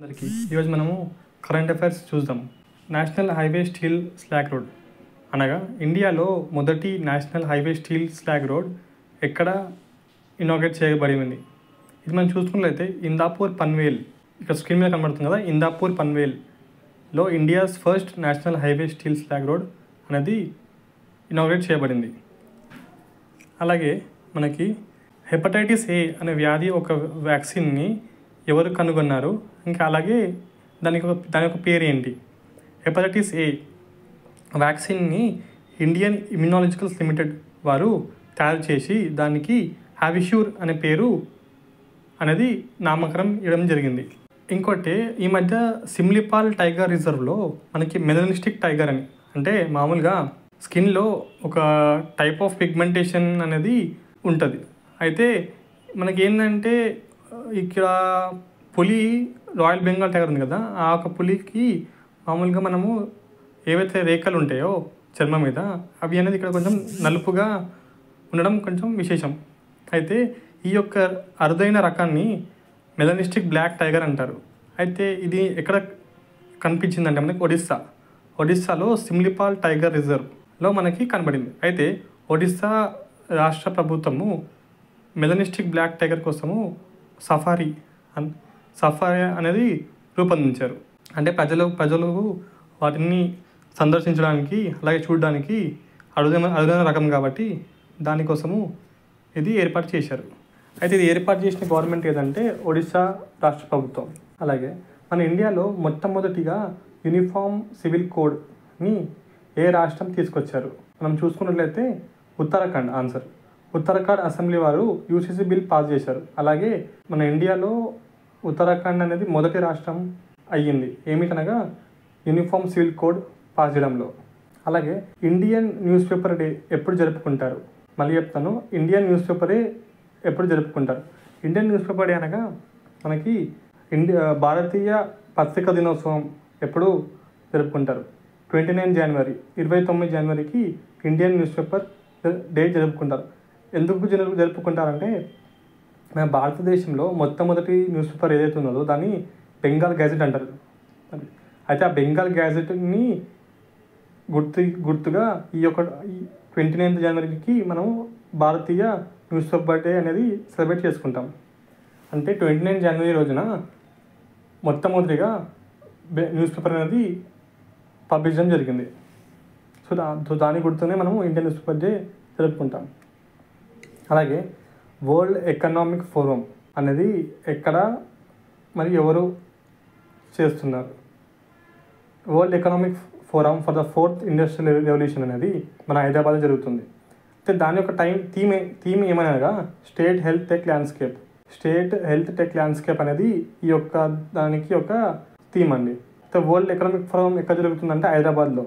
అందరికీ ఈరోజు మనము కరెంట్ అఫైర్స్ చూద్దాం. National highway steel slag road అనగా ఇండియాలో మొదటి national highway steel slag road ఎక్కడ ఇనాగ్రేట్ చేయబడింది. ఇది మనం చూసుకున్నట్లయితే ఇందాపూర్ పన్వేల్, ఇక్కడ స్క్రీన్ మీద కనబడుతుంది కదా, ఇందాపూర్ పన్వేల్లో India's first national highway steel slag road అనేది ఇనాగ్రేట్ చేయబడింది. అలాగే మనకి హెపటైటిస్ ఏ అనే వ్యాధి ఒక వ్యాక్సిన్ని ఎవరు కనుగొన్నారు, ఇంకా అలాగే దాని యొక్క పేరు ఏంటి? హెపటైటిస్ ఏ వ్యాక్సిన్ని ఇండియన్ ఇమ్యునాలజికల్స్ లిమిటెడ్ వారు తయారు చేసి దానికి హ్యావిష్యూర్ అనే పేరు అనేది నామకరణం ఇవ్వడం జరిగింది. ఇంకోటి, ఈ మధ్య సిమ్లిపాల్ టైగర్ రిజర్వ్లో మనకి మెలనిస్టిక్ టైగర్ అని, అంటే మామూలుగా స్కిన్లో ఒక టైప్ ఆఫ్ పిగ్మెంటేషన్ అనేది ఉంటుంది. అయితే మనకి ఏంటంటే ఇక్కడ పులి రాయల్ బెంగాల్ టైగర్ ఉంది కదా, ఆ ఒక పులికి మామూలుగా మనము ఏవైతే రేఖలు ఉంటాయో చర్మం మీద అవి అనేది ఇక్కడ కొంచెం నలుపుగా ఉండడం కొంచెం విశేషం. అయితే ఈ యొక్క అరుదైన రకాన్ని మెలనిస్టిక్ బ్లాక్ టైగర్ అంటారు. అయితే ఇది ఎక్కడ కనిపించిందంటే మనకి ఒడిస్సాలో సిమ్లిపాల్ టైగర్ రిజర్వ్లో మనకి కనబడింది. అయితే ఒడిస్సా రాష్ట్ర ప్రభుత్వము మెలనిస్టిక్ బ్లాక్ టైగర్ కోసము సఫారీ అనేది రూపొందించారు. అంటే ప్రజలు వాటిని సందర్శించడానికి అలాగే చూడడానికి అరుదైన రకం కాబట్టి దానికోసము ఇది ఏర్పాటు చేశారు. అయితే ఇది ఏర్పాటు చేసిన గవర్నమెంట్ ఏదంటే ఒడిస్సా రాష్ట్ర ప్రభుత్వం. అలాగే మన ఇండియాలో మొట్టమొదటిగా యూనిఫామ్ సివిల్ కోడ్ని ఏ రాష్ట్రం తీసుకొచ్చారు? మనం చూసుకున్నట్లయితే ఉత్తరాఖండ్ ఆన్సర్. ఉత్తరాఖండ్ అసెంబ్లీ వారు యూసీసీ బిల్ పాస్ చేశారు. అలాగే మన ఇండియాలో ఉత్తరాఖండ్ అనేది మొదటి రాష్ట్రం అయ్యింది ఏమిటనగా యూనిఫామ్ సివిల్ కోడ్ పాస్ చేయడంలో. అలాగే ఇండియన్ న్యూస్ పేపర్ డే ఎప్పుడు జరుపుకుంటారు? మళ్ళీ చెప్తాను, ఇండియన్ న్యూస్ పేపరే ఎప్పుడు జరుపుకుంటారు? ఇండియన్ న్యూస్ పేపర్ డే అనగా మనకి భారతీయ పత్రికా దినోత్సవం ఎప్పుడు జరుపుకుంటారు? 29 జనవరి 29 జనవరికి ఇండియన్ న్యూస్ పేపర్ డే జరుపుకుంటారు. ఎందుకు జరుపుకుంటారంటే మన భారతదేశంలో మొట్టమొదటి న్యూస్ పేపర్ ఏదైతే ఉన్నదో దాన్ని బెంగాల్ గ్యాజెట్ అంటారు. అయితే ఆ బెంగాల్ గ్యాజెట్ని గుర్తుగా ఈ యొక్క 29 జనవరికి మనం భారతీయ న్యూస్ పేపర్ డే అనేది సెలబ్రేట్ చేసుకుంటాం. అంటే 29 జనవరి రోజున మొట్టమొదటిగా న్యూస్ పేపర్ అనేది పబ్లిష్ చేయడం జరిగింది. సో దాని గుర్తునే మనం ఇండియన్ న్యూస్ పేపర్ డే జరుపుకుంటాం. అలాగే వరల్డ్ ఎకనామిక్ ఫోరం అనేది ఎక్కడ మరి ఎవరు చేస్తున్నారు? World economic forum for the 4th industrial revolution అనేది మన హైదరాబాద్లో జరుగుతుంది. అయితే దాని యొక్క థీమ్ ఏమనగా స్టేట్ హెల్త్ టెక్ ల్యాండ్స్కేప్ అనేది ఈ యొక్క దానికి ఒక థీమ్ అండి. అయితే వరల్డ్ ఎకనామిక్ ఫోరం ఎక్కడ జరుగుతుందంటే హైదరాబాద్లో.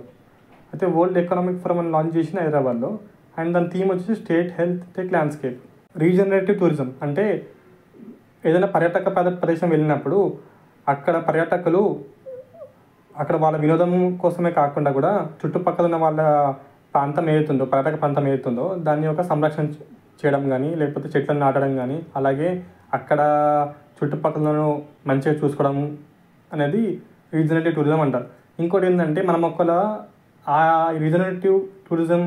అయితే వరల్డ్ ఎకనామిక్ ఫోరం అని లాంచ్ చేసిన హైదరాబాద్లో. అండ్ దాని థీమ్ వచ్చేసి state health tech landscape. Regenerative tourism అంటే ఏదైనా పర్యాటక ప్రదేశం వెళ్ళినప్పుడు అక్కడ పర్యాటకులు అక్కడ వాళ్ళ వినోదం కోసమే కాకుండా కూడా చుట్టుపక్కల ఉన్న వాళ్ళ ప్రాంతం ఏదైతుందో పర్యాటక ప్రాంతం ఏదైతుందో దాన్ని ఒక సంరక్షణ చేయడం కానీ లేకపోతే చెట్లను నాటడం కానీ అలాగే అక్కడ చుట్టుపక్కలను మంచిగా చూసుకోవడం అనేది రీజనరేటివ్ టూరిజం అంటారు. ఇంకోటి ఏంటంటే మనం ఒకవేళ ఆ రీజనరేటివ్ టూరిజం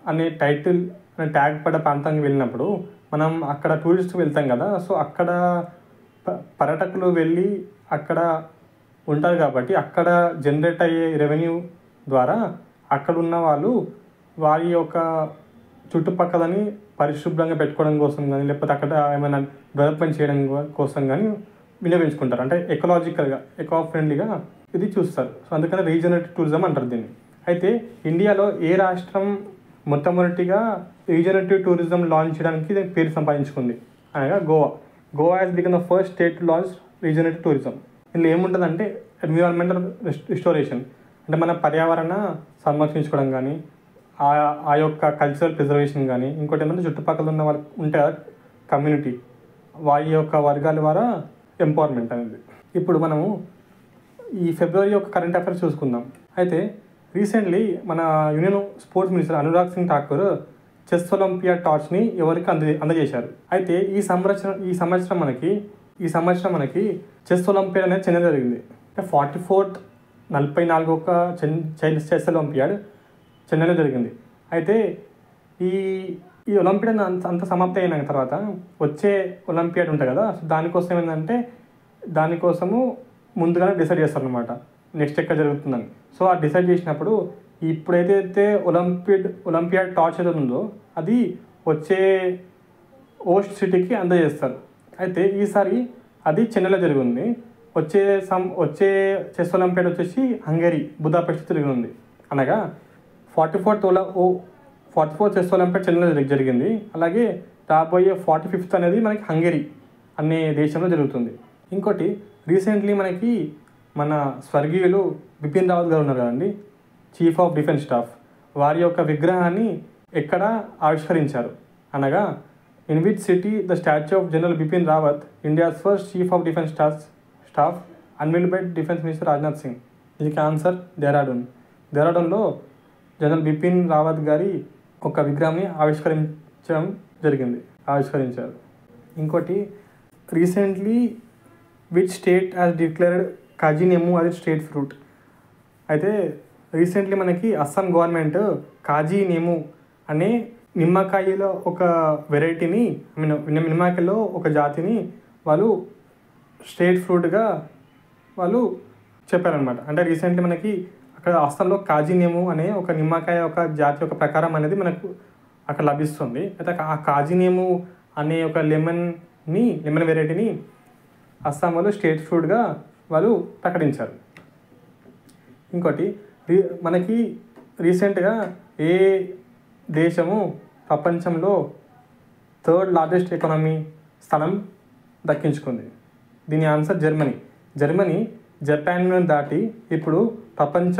అనే టైటిల్ అనే ట్యాగ్ పడ్డ ప్రాంతానికి వెళ్ళినప్పుడు మనం అక్కడ టూరిస్ట్ వెళ్తాం కదా, సో అక్కడ పర్యాటకులు వెళ్ళి అక్కడ ఉంటారు కాబట్టి అక్కడ జనరేట్ అయ్యే రెవెన్యూ ద్వారా అక్కడ ఉన్న వాళ్ళు వారి యొక్క చుట్టుపక్కలని పరిశుభ్రంగా పెట్టుకోవడం కోసం కానీ లేకపోతే అక్కడ ఏమైనా డెవలప్మెంట్ చేయడం కోసం కానీ వినియోగించుకుంటారు. అంటే ఎకలాజికల్గా ఎకో ఫ్రెండ్లీగా ఇది చూస్తారు. సో అందుకని రీజనరేటివ్ టూరిజం అంటారు దీన్ని. అయితే ఇండియాలో ఏ రాష్ట్రం మొట్టమొదటిగా రీజనరేటివ్ టూరిజం లాంచ్ చేయడానికి పేరు సంపాదించుకుంది అనగా Goa has become the first state to launch regenerative tourism. ఇందులో ఏముంటుందంటే ఎన్విరాన్మెంటల్ రిస్టోరేషన్, అంటే మన పర్యావరణ సంరక్షించుకోవడం కానీ ఆ యొక్క కల్చరల్ ప్రిజర్వేషన్ కానీ ఇంకోటి ఏమంటే చుట్టుపక్కల ఉన్న వాళ్ళు ఉంటే కమ్యూనిటీ వారి యొక్క వర్గాల ద్వారా ఎంపవర్మెంట్ అనేది. ఇప్పుడు మనము ఈ ఫిబ్రవరి యొక్క కరెంట్ అఫైర్స్ చూసుకుందాం. అయితే రీసెంట్లీ మన union sports minister Anurag Singh Thakur chess olympiad టార్చ్ని ఎవరికి అందజేశారు. అయితే ఈ సంవత్సరం మనకి చెస్ ఒలింపియాడ్ అనేది చెన్నైలో జరిగింది. అంటే 44th 44వ చెస్ ఒలింపియాడ్ చెన్నైలో జరిగింది. అయితే ఈ ఒలింపియాడ్ అంత సమాప్తి అయిన తర్వాత వచ్చే ఒలింపియాడ్ ఉంటుంది కదా, దానికోసం ఏంటంటే దానికోసము ముందుగానే డిసైడ్ చేస్తారనమాట నెక్స్ట్ ఎక్కడ జరుగుతుందని. సో ఆ డిసైడ్ చేసినప్పుడు ఇప్పుడైతే ఒలింపియాడ్ టార్చ్ ఏదో ఉందో అది వచ్చే హోస్ట్ సిటీకి అందజేస్తారు. అయితే ఈసారి అది చెన్నైలో జరిగింది. వచ్చే చెస్ ఒలింపియాడ్ వచ్చేసి హంగరీ బుదాపెస్ట్ జరిగింది. అనగా 44th చెస్ ఒలింపియాడ్ చెన్నైలో జరిగింది. అలాగే రాబోయే 45th అనేది మనకి హంగరీ అనే దేశంలో జరుగుతుంది. ఇంకోటి రీసెంట్లీ మనకి మన స్వర్గీయులు బిపిన్ రావత్ గారు ఉన్నారు కదండి, చీఫ్ ఆఫ్ డిఫెన్స్ స్టాఫ్, వారి యొక్క విగ్రహాన్ని ఎక్కడ ఆవిష్కరించారు అనగా in which city the statue of general Bipin Rawat, India's first chief of defence staff unveiled by defence minister Rajnath Singh. దీనికి ఆన్సర్ డెహ్రాడూన్లో జనరల్ బిపిన్ రావత్ గారి ఒక విగ్రహాన్ని ఆవిష్కరించారు. ఇంకోటి recently which state has declared kaji nemu అది స్టేట్ ఫ్రూట్. అయితే రీసెంట్లీ మనకి అస్సాం గవర్నమెంట్ కాజీ నేము అనే నిమ్మకాయలో ఒక వెరైటీని నిమ్మకాయలో ఒక జాతిని వాళ్ళు స్టేట్ ఫ్రూట్గా వాళ్ళు చెప్పారనమాట. అంటే రీసెంట్లీ మనకి అక్కడ అస్సాంలో కాజీ నేము అనే ఒక నిమ్మకాయ ఒక జాతి యొక్క ప్రకారం అనేది మనకు అక్కడ లభిస్తుంది. అయితే ఆ కాజీ నేము అనే ఒక లెమన్ వెరైటీని అస్సాం వాళ్ళు స్టేట్ ఫ్రూట్గా వాళ్ళు ప్రకటించారు. ఇంకోటి మనకి రీసెంట్గా ఏ దేశము ప్రపంచంలో 3rd లార్జెస్ట్ ఎకానమీ స్థానం దక్కించుకుంది? దీని ఆన్సర్ జర్మనీ జపాన్ను దాటి ఇప్పుడు ప్రపంచ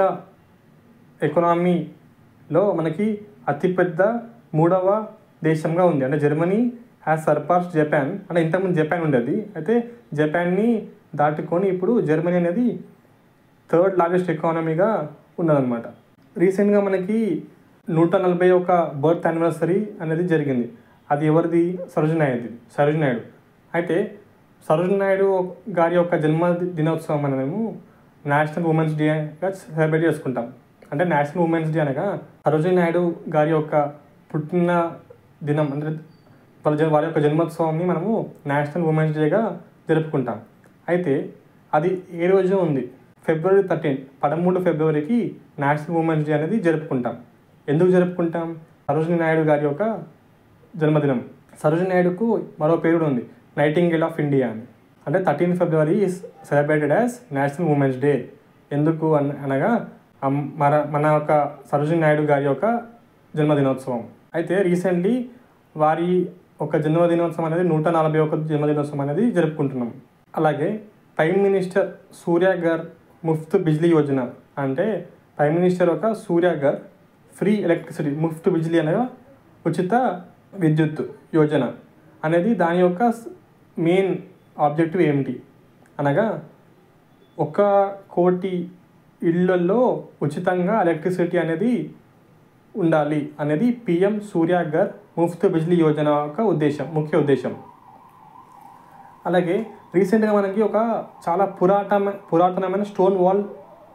ఎకానమీలో మనకి అతిపెద్ద 3వ దేశంగా ఉంది. అంటే జర్మనీ హ్యాస్ సర్పాస్డ్ జపాన్. అంటే ఇంతకుముందు జపాన్ ఉండేది, అయితే జపాన్ని దాటుకొని ఇప్పుడు జర్మనీ అనేది 3rd లార్జెస్ట్ ఎకానమీగా ఉన్నదన్నమాట. రీసెంట్గా మనకి 141 బర్త్ యానివర్సరీ అనేది జరిగింది. అది ఎవరిది? సరోజినీ నాయుడు. అయితే సరోజినీ నాయుడు గారి యొక్క జన్మదినోత్సవం మనము నేషనల్ ఉమెన్స్ డేగా సెలబ్రేట్ చేసుకుంటాం. అంటే నేషనల్ ఉమెన్స్ డే అనగా సరోజినీ నాయుడు గారి యొక్క పుట్టిన దినం, అంటే వారి యొక్క జన్మోత్సవాన్ని మనము నేషనల్ ఉమెన్స్ డేగా జరుపుకుంటాం. అయితే అది ఏ రోజు ఉంది? February 13 ఫిబ్రవరికి నేషనల్ ఉమెన్స్ డే అనేది జరుపుకుంటాం. ఎందుకు జరుపుకుంటాం? సరోజినీ నాయుడు గారి యొక్క జన్మదినం. సరోజినీ నాయుడుకు మరో పేరు ఉంది, నైటింగేల్ ఆఫ్ ఇండియా అని. అంటే 13 ఫిబ్రవరి is celebrated as national women's day. ఎందుకు అనగా మన యొక్క సరోజినీ నాయుడు గారి యొక్క జన్మదినోత్సవం. అయితే రీసెంట్లీ వారి ఒక జన్మదినోత్సవం అనేది 141 జన్మదినోత్సవం అనేది జరుపుకుంటున్నాం. అలాగే ప్రైమ్ మినిస్టర్ సూర్యాఘర్ ముఫ్త్ బిజ్లీ యోజన, అంటే ప్రైమ్ మినిస్టర్ ఒక సూర్యాఘర్ ఫ్రీ ఎలక్ట్రిసిటీ ముఫ్త్ బిజ్లీ అనగా ఉచిత విద్యుత్ యోజన అనేది దాని యొక్క మెయిన్ ఆబ్జెక్టివ్ ఏమిటి అనగా 1 కోటి ఇళ్లలో ఉచితంగా ఎలక్ట్రిసిటీ అనేది ఉండాలి అనేది పిఎం సూర్యాఘర్ ముఫ్త్ బిజ్లీ యోజన యొక్క ముఖ్య ఉద్దేశం. అలాగే రీసెంట్గా మనకి ఒక చాలా పురాతనమైన స్టోన్ వాల్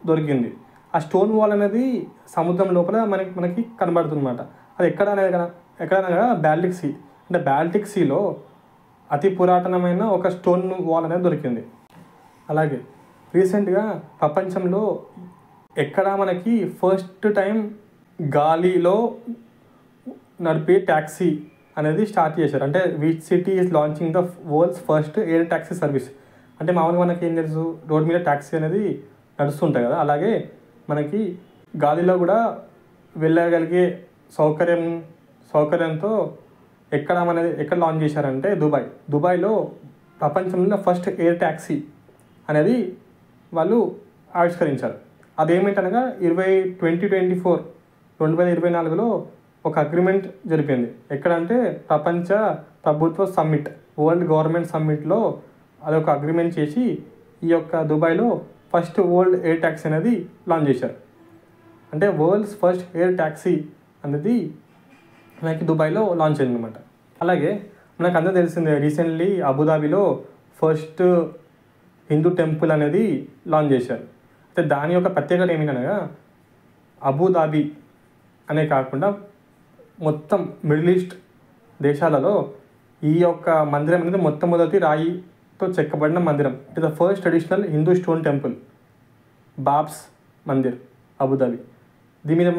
దొరికింది. ఆ స్టోన్ వాల్ అనేది సముద్రం లోపల మనకి కనబడుతుంది అన్నమాట. అది ఎక్కడనగా బాల్టిక్ సీ. అంటే బాల్టిక్ సీలో అతి పురాతనమైన ఒక స్టోన్ వాల్ అనేది దొరికింది. అలాగే రీసెంట్గా ప్రపంచంలో ఎక్కడ మనకి ఫస్ట్ టైం గాలిలో నడిపే ట్యాక్సీ అనేది స్టార్ట్ చేశారు. అంటే which city is launching the world's first air taxi service. అంటే మామూలుగా మనకి ఏం తెలుసు, రోడ్ మీద ట్యాక్సీ అనేది నడుస్తుంటాయి కదా, అలాగే మనకి గాలిలో కూడా వెళ్ళగలిగే సౌకర్యంతో ఎక్కడ లాంచ్ చేశారంటే దుబాయ్లో ప్రపంచంలో ఫస్ట్ ఎయిర్ ట్యాక్సీ అనేది వాళ్ళు ఆవిష్కరించారు. అదేమిటనగా 2024లో ఒక అగ్రిమెంట్ జరిపింది. ఎక్కడంటే ప్రపంచ ప్రభుత్వ సమ్మిట్, వరల్డ్ గవర్నమెంట్ సమ్మిట్లో అదొక అగ్రిమెంట్ చేసి ఈ యొక్క దుబాయ్లో ఫస్ట్ వరల్డ్ ఎయిర్ ట్యాక్సీ అనేది లాంచ్ చేశారు. అంటే వరల్డ్స్ ఫస్ట్ ఎయిర్ ట్యాక్సీ అనేది మనకి దుబాయ్లో లాంచ్ అయింది అనమాట. అలాగే మనకు అందరూ తెలిసిందే, రీసెంట్లీ అబుదాబిలో ఫస్ట్ హిందూ టెంపుల్ అనేది లాంచ్ చేశారు. అయితే దాని యొక్క ప్రత్యేకత ఏమిటనగా అబుదాబి అనే కాకుండా మొత్తం మిడిల్ ఈస్ట్ దేశాలలో ఈ యొక్క మందిరం అనేది మొట్టమొదటి రాయితో చెక్కబడిన మందిరం. It is the first traditional Hindu stone temple, BAPS Mandir Abu Dhabi. దీని మీద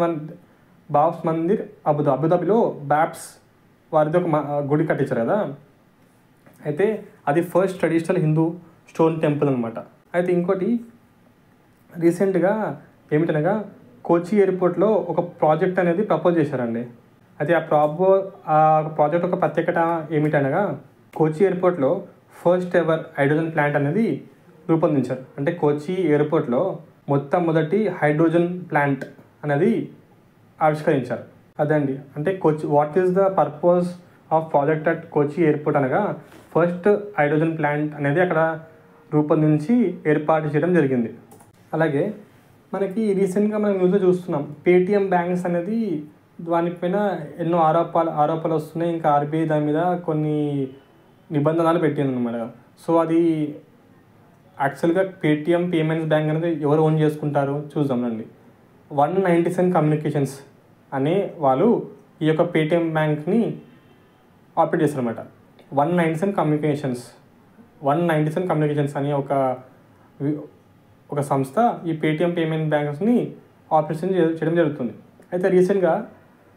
బాబ్స్ మందిర్ అబుదాబిలో బాబ్స్ వారిది ఒక గుడి కట్టించారు కదా. అయితే అది first traditional Hindu stone temple అనమాట. అయితే ఇంకోటి రీసెంట్గా ఏమిటనగా కోచి ఎయిర్పోర్ట్లో ఒక ప్రాజెక్ట్ అనేది ప్రపోజ్ చేశారండి. అయితే ఆ ప్రాజెక్ట్ ఒక ప్రత్యేకత ఏమిటనగా కోచి ఎయిర్పోర్ట్లో ఫస్ట్ ఎవర్ హైడ్రోజన్ ప్లాంట్ అనేది రూపొందించారు. అంటే కోచి ఎయిర్పోర్ట్లో మొట్టమొదటి హైడ్రోజన్ ప్లాంట్ అనేది ఆవిష్కరించారు. అదండి అంటే what is the purpose of project at Kochi airport అనగా ఫస్ట్ హైడ్రోజన్ ప్లాంట్ అనేది అక్కడ రూపొందించి ఏర్పాటు చేయడం జరిగింది. అలాగే మనకి రీసెంట్గా మనం న్యూస్లో చూస్తున్నాం, పేటిఎం బ్యాంక్స్ అనేది దానిపైన ఎన్నో ఆరోపణలు వస్తున్నాయి. ఇంకా ఆర్బీఐ దాని మీద కొన్ని నిబంధనలు పెట్టింది అనమాట. సో అది యాక్చువల్గా పేటిఎం పేమెంట్స్ బ్యాంక్ అనేది ఎవరు ఓన్ చేసుకుంటారు చూద్దాం రండి. 197 కమ్యూనికేషన్స్ అనే వాళ్ళు ఈ యొక్క పేటిఎం బ్యాంక్ని ఆపరేట్ చేస్తారు అనమాట. 197 కమ్యూనికేషన్స్ అనే ఒక సంస్థ ఈ పేటిఎం పేమెంట్ బ్యాంక్స్ని ఆపరేషన్ చేయడం జరుగుతుంది. అయితే రీసెంట్గా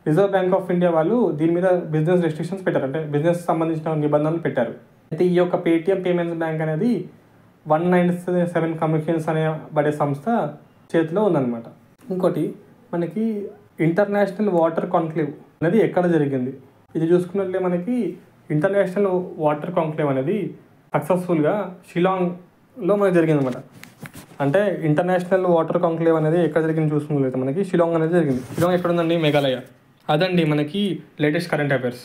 రిజర్వ్ బ్యాంక్ ఆఫ్ ఇండియా వాళ్ళు దీని మీద బిజినెస్ రెస్ట్రిక్షన్స్ పెట్టారు, అంటే బిజినెస్ సంబంధించిన నిబంధనలు పెట్టారు. అయితే ఈ యొక్క పేటిఎం పేమెంట్స్ బ్యాంక్ అనేది 197 కమ్యూనికేషన్స్ అనే బడే సంస్థ చేతిలో ఉందన్నమాట. ఇంకోటి మనకి ఇంటర్నేషనల్ వాటర్ కాంక్లేవ్ అనేది ఎక్కడ జరిగింది, ఇది చూసుకున్నట్లే మనకి ఇంటర్నేషనల్ వాటర్ కాంక్లేవ్ అనేది సక్సెస్ఫుల్గా షిలాంగ్లో మనకి జరిగింది అనమాట. అంటే ఇంటర్నేషనల్ వాటర్ కాంక్లేవ్ అనేది ఎక్కడ జరిగింది చూసుకున్నట్లయితే మనకి షిలాంగ్ అనేది జరిగింది. షిలాంగ్ ఎక్కడ ఉందండి? మేఘాలయ. అదండి మనకి latest current affairs.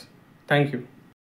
Thank you.